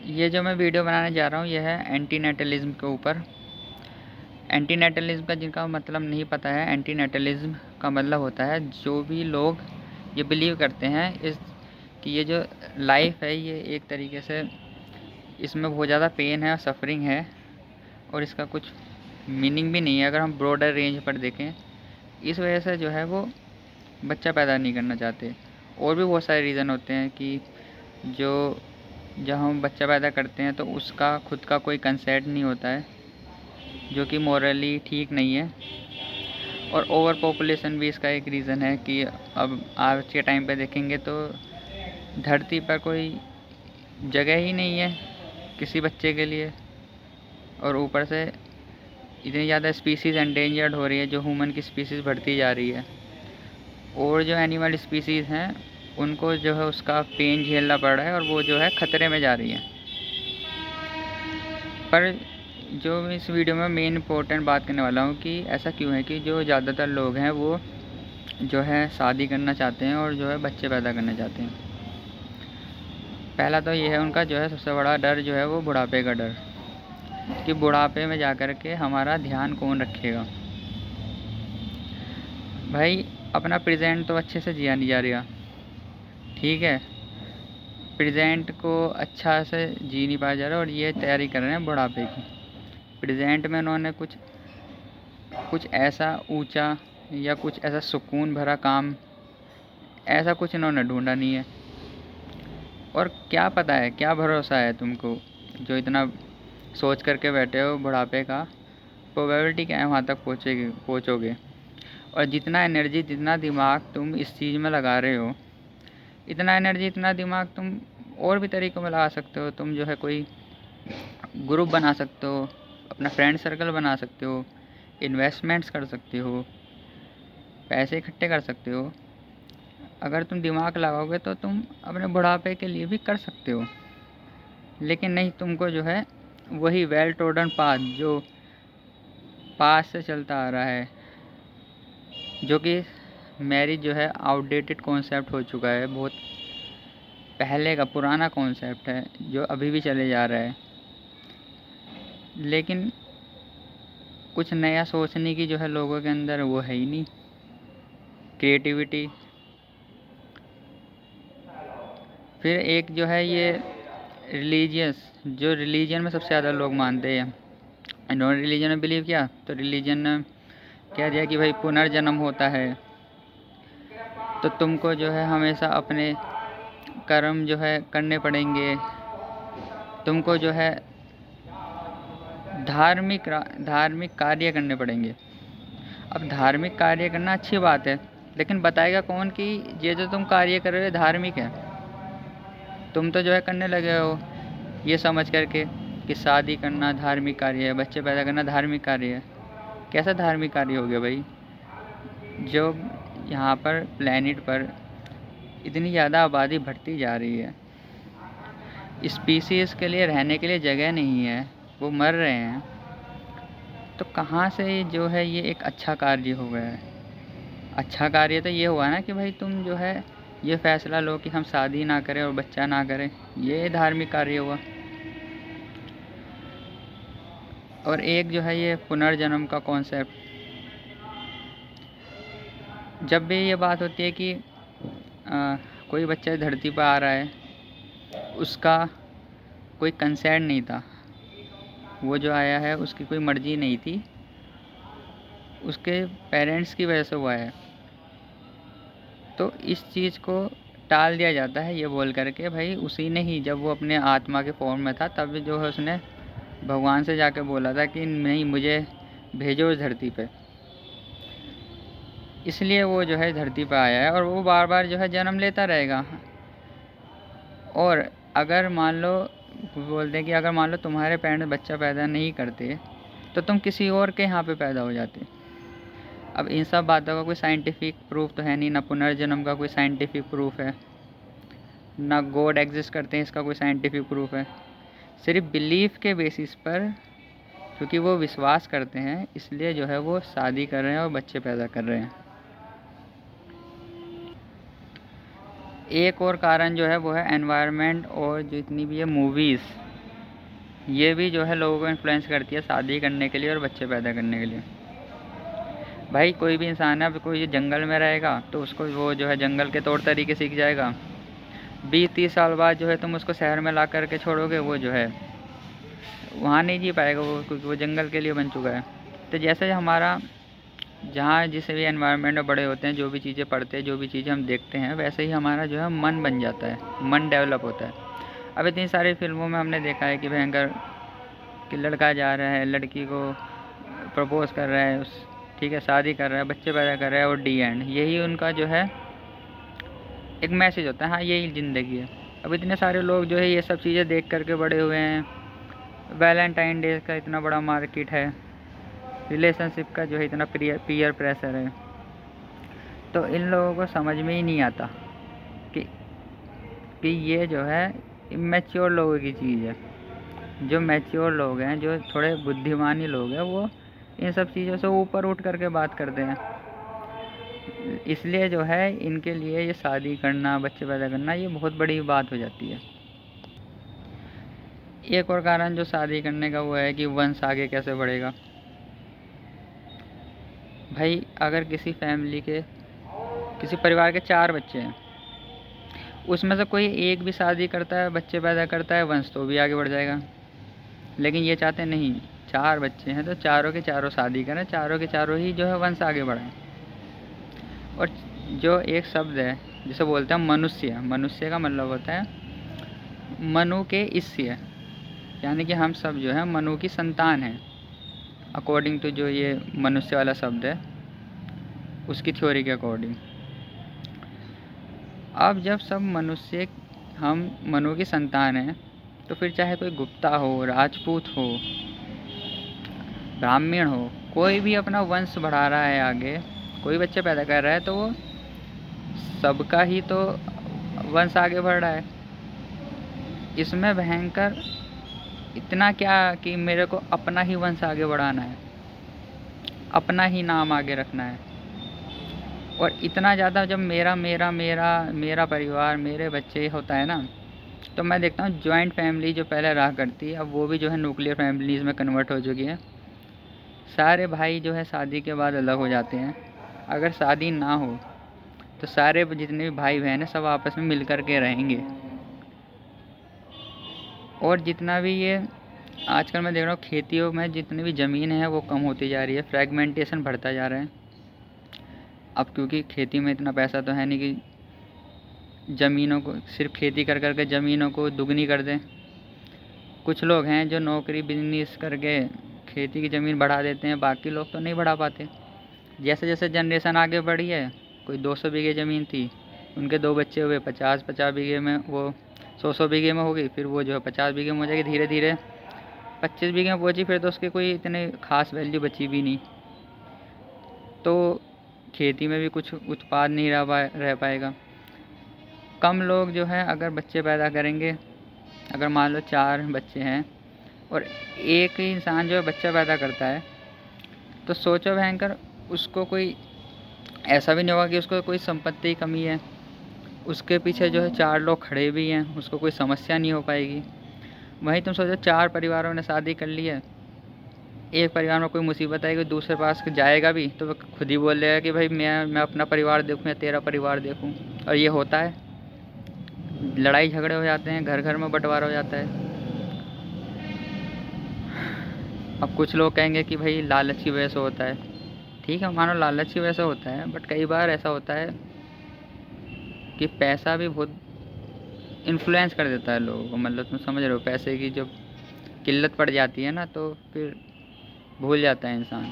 ये जो मैं वीडियो बनाने जा रहा हूँ ये है एंटीनेटलिज्म के ऊपर। एंटीनेटलिज्म का जिनका मतलब नहीं पता है, एंटीनेटलिज्म का मतलब होता है जो भी लोग ये बिलीव करते हैं इस कि ये जो लाइफ है ये एक तरीके से इसमें बहुत ज़्यादा पेन है और सफरिंग है और इसका कुछ मीनिंग भी नहीं है अगर हम ब्रॉडर रेंज पर देखें। इस वजह से जो है वो बच्चा पैदा नहीं करना चाहते। और भी बहुत सारे रीज़न होते हैं कि जो जब हम बच्चा पैदा करते हैं तो उसका खुद का कोई कंसेंट नहीं होता है, जो कि मॉरली ठीक नहीं है। और ओवर पॉपुलेशन भी इसका एक रीज़न है कि अब आज के टाइम पे देखेंगे तो धरती पर कोई जगह ही नहीं है किसी बच्चे के लिए, और ऊपर से इतनी ज़्यादा स्पीसीज़ एंडेंजर्ड हो रही है, जो ह्यूमन की स्पीसीज़ बढ़ती जा रही है। और जो एनिमल स्पीसीज़ हैं उनको जो है उसका पेन झेलना पड़ रहा है और वो जो है ख़तरे में जा रही है। पर जो मैं इस वीडियो में मेन इम्पोर्टेंट बात करने वाला हूँ कि ऐसा क्यों है कि जो ज़्यादातर लोग हैं वो जो है शादी करना चाहते हैं और जो है बच्चे पैदा करना चाहते हैं। पहला तो ये है उनका जो है सबसे बड़ा डर जो है वो बुढ़ापे का डर, कि बुढ़ापे में जा कर के हमारा ध्यान कौन रखेगा। भाई अपना प्रेजेंट तो अच्छे से जिया नहीं जा रहा, ठीक है, प्रेजेंट को अच्छा से जी नहीं पाया जा रहा और ये तैयारी कर रहे हैं बुढ़ापे की। प्रेजेंट में उन्होंने कुछ कुछ ऐसा ऊंचा या कुछ ऐसा सुकून भरा काम ऐसा कुछ इन्होंने ढूंढा नहीं है। और क्या पता है, क्या भरोसा है तुमको जो इतना सोच करके बैठे हो बुढ़ापे का, प्रोबेबिलिटी क्या है वहाँ तक पहुँचोगे। और जितना एनर्जी जितना दिमाग तुम इस चीज़ में लगा रहे हो, इतना एनर्जी इतना दिमाग तुम और भी तरीक़ों में लगा सकते हो। तुम जो है कोई ग्रुप बना सकते हो, अपना फ्रेंड सर्कल बना सकते हो, इन्वेस्टमेंट्स कर सकते हो, पैसे इकट्ठे कर सकते हो। अगर तुम दिमाग लगाओगे तो तुम अपने बुढ़ापे के लिए भी कर सकते हो। लेकिन नहीं, तुमको जो है वही वेल ट्रोडन पाथ जो पास से चलता आ रहा है, जो कि मैरिज जो है आउटडेटेड कॉन्सेप्ट हो चुका है, बहुत पहले का पुराना कॉन्सेप्ट है जो अभी भी चले जा रहा है। लेकिन कुछ नया सोचने की जो है लोगों के अंदर वो है ही नहीं, क्रिएटिविटी। फिर एक जो है ये जो रिलीजन में सबसे ज़्यादा लोग मानते हैं, इन्होंने रिलीजन में बिलीव किया तो रिलीजन ने कह दिया कि भाई पुनर्जन्म होता है, तो तुमको जो है हमेशा अपने कर्म जो है करने पड़ेंगे, तुमको जो है धार्मिक कार्य करने पड़ेंगे। अब धार्मिक कार्य करना अच्छी बात है, लेकिन बताएगा कौन कि ये जो तुम कार्य कर रहे हो धार्मिक है। तुम तो जो है करने लगे हो ये समझ करके कि शादी करना धार्मिक कार्य है, बच्चे पैदा करना धार्मिक कार्य है। कैसा धार्मिक कार्य हो गया भाई? जो यहाँ पर प्लेनेट पर इतनी ज़्यादा आबादी बढ़ती जा रही है, स्पीसीज़ के लिए रहने के लिए जगह नहीं है, वो मर रहे हैं, तो कहाँ से जो है ये एक अच्छा कार्य हो गया है? अच्छा कार्य तो ये हुआ ना कि भाई तुम जो है ये फैसला लो कि हम शादी ना करें और बच्चा ना करें, ये धार्मिक कार्य हुआ। और एक जो है ये पुनर्जन्म का कॉन्सेप्ट, जब भी ये बात होती है कि कोई बच्चा धरती पर आ रहा है, उसका कोई कंसेंट नहीं था, वो जो आया है उसकी कोई मर्जी नहीं थी, उसके पेरेंट्स की वजह से वो आया है, तो इस चीज़ को टाल दिया जाता है ये बोल करके भाई उसी ने ही, जब वो अपने आत्मा के फॉर्म में था तब जो है उसने भगवान से जाके बोला था कि नहीं, मुझे भेजो इस धरती पे। इसलिए वो जो है धरती पे आया है और वो बार बार जो है जन्म लेता रहेगा। और अगर मान लो बोलते हैं कि अगर मान लो तुम्हारे पेरेंट्स बच्चा पैदा नहीं करते तो तुम किसी और के यहाँ पे पैदा हो जाते। अब इन सब बातों का कोई साइंटिफिक प्रूफ तो है नहीं, ना पुनर्जन्म का कोई साइंटिफिक प्रूफ है, ना गॉड एग्जिस्ट करते हैं इसका कोई साइंटिफिक प्रूफ है। सिर्फ बिलीफ के बेसिस पर, क्योंकि वो विश्वास करते हैं इसलिए जो है वो शादी कर रहे हैं और बच्चे पैदा कर रहे हैं। एक और कारण जो है वो है एनवायरनमेंट, और जितनी भी है मूवीज़ ये भी जो है लोगों को इन्फ्लुएंस करती है शादी करने के लिए और बच्चे पैदा करने के लिए। भाई कोई भी इंसान है, अब कोई जंगल में रहेगा तो उसको वो जो है जंगल के तौर तरीके सीख जाएगा। 20-30 साल बाद जो है तुम उसको शहर में ला करके छोड़ोगे, वो जो है वहाँ नहीं जी पाएगा वो, क्योंकि वो जंगल के लिए बन चुका है। तो जैसे हमारा जहाँ जिस भी एनवायरनमेंट में बड़े होते हैं, जो भी चीज़ें पढ़ते हैं, जो भी चीज़ें हम देखते हैं, वैसे ही हमारा जो है मन बन जाता है, मन डेवलप होता है। अब इतनी सारी फिल्मों में हमने देखा है कि भयंकर कि लड़का जा रहा है, लड़की को प्रपोज कर रहा है, उस ठीक है शादी कर रहा है, बच्चे पैदा कर रहा है और डी एंड, यही उनका जो है एक मैसेज होता है। हाँ यही ज़िंदगी है। अब इतने सारे लोग जो है ये सब चीज़ें देख करके बड़े हुए हैं। वैलेंटाइन डे का इतना बड़ा मार्केट है, रिलेशनशिप का जो है इतना पीयर प्रेशर है, तो इन लोगों को समझ में ही नहीं आता कि ये जो है इमेच्योर लोगों की चीज़ है। जो मैच्योर लोग हैं, जो थोड़े बुद्धिमानी लोग हैं, वो इन सब चीज़ों से ऊपर उठ करके बात करते हैं। इसलिए जो है इनके लिए ये शादी करना, बच्चे पैदा करना, ये बहुत बड़ी बात हो जाती है। एक और कारण जो शादी करने का वो है कि वंश आगे कैसे बढ़ेगा। भाई अगर किसी फैमिली के, किसी परिवार के 4 बच्चे हैं, उसमें से कोई एक भी शादी करता है, बच्चे पैदा करता है, वंश तो भी आगे बढ़ जाएगा। लेकिन ये चाहते नहीं, 4 बच्चे हैं तो चारों के चारों शादी करें, चारों के चारों ही जो है वंश आगे बढ़ाएं। और जो एक शब्द है जिसे बोलते हैं मनुष्य, मनुष्य का मतलब होता है मनु के ईस्य, यानी कि हम सब जो है मनु की संतान हैं, अकॉर्डिंग टू जो ये मनुष्य वाला शब्द है उसकी थ्योरी के अकॉर्डिंग। अब जब सब मनुष्य हम मनु की संतान हैं, तो फिर चाहे कोई गुप्ता हो, राजपूत हो, ब्राह्मण हो, कोई भी अपना वंश बढ़ा रहा है आगे, कोई बच्चे पैदा कर रहा है, तो वो सबका ही तो वंश आगे बढ़ रहा है। इसमें भयंकर इतना क्या कि मेरे को अपना ही वंश आगे बढ़ाना है, अपना ही नाम आगे रखना है। और इतना ज़्यादा जब मेरा मेरा मेरा मेरा परिवार, मेरे बच्चे होता है ना, तो मैं देखता हूँ जॉइंट फैमिली जो पहले रहा करती है, अब वो भी जो है न्यूक्लियर फैमिलीज़ में कन्वर्ट हो चुकी है। सारे भाई जो है शादी के बाद अलग हो जाते हैं। अगर शादी ना हो तो सारे जितने भी भाई बहन हैं सब आपस में मिल कर के रहेंगे। और जितना भी ये आजकल मैं देख रहा हूँ खेतियों में जितनी भी ज़मीन है वो कम होती जा रही है, फ्रेगमेंटेशन बढ़ता जा रहा है। अब क्योंकि खेती में इतना पैसा तो है नहीं कि ज़मीनों को सिर्फ खेती कर कर के ज़मीनों को दुगनी कर दें। कुछ लोग हैं जो नौकरी बिजनेस करके खेती की ज़मीन बढ़ा देते हैं, बाकी लोग तो नहीं बढ़ा पाते। जैसे जैसे जनरेशन आगे बढ़ी है, कोई 200 बीघे ज़मीन थी, उनके 2 बच्चे हुए, 50-50 बीघे में, वो 100-100 बीघे में हो गई, फिर वो जो है 50 बीघे में हो जाएगी, धीरे धीरे 25 बीघे में पहुँची, फिर तो उसकी कोई इतनी खास वैल्यू बची भी नहीं। तो खेती में भी कुछ उत्पाद नहीं रह पाएगा। कम लोग जो है अगर बच्चे पैदा करेंगे, अगर मान लो 4 बच्चे हैं और एक ही इंसान जो है बच्चा पैदा करता है, तो सोचो भयंकर, उसको कोई ऐसा भी नहीं होगा कि उसको कोई संपत्ति की कमी है, उसके पीछे जो है 4 लोग खड़े भी हैं, उसको कोई समस्या नहीं हो पाएगी। वहीं तुम सोचो 4 परिवारों ने शादी कर ली है, एक परिवार में कोई मुसीबत आएगी, दूसरे पास जाएगा भी तो वो खुद ही बोल देगा कि भाई मैं अपना परिवार देखूं या तेरा परिवार देखूं। और ये होता है, लड़ाई झगड़े हो जाते हैं, घर घर में बंटवारा हो जाता है। अब कुछ लोग कहेंगे कि भाई लालच की वजह से होता है। ठीक है, मानो लालच की वजह से होता है, बट कई बार ऐसा होता है कि पैसा भी बहुत इन्फ्लुएंस कर देता है लोगों को। मतलब तुम समझ रहे हो, पैसे की जब किल्लत पड़ जाती है ना, तो फिर भूल जाता है इंसान।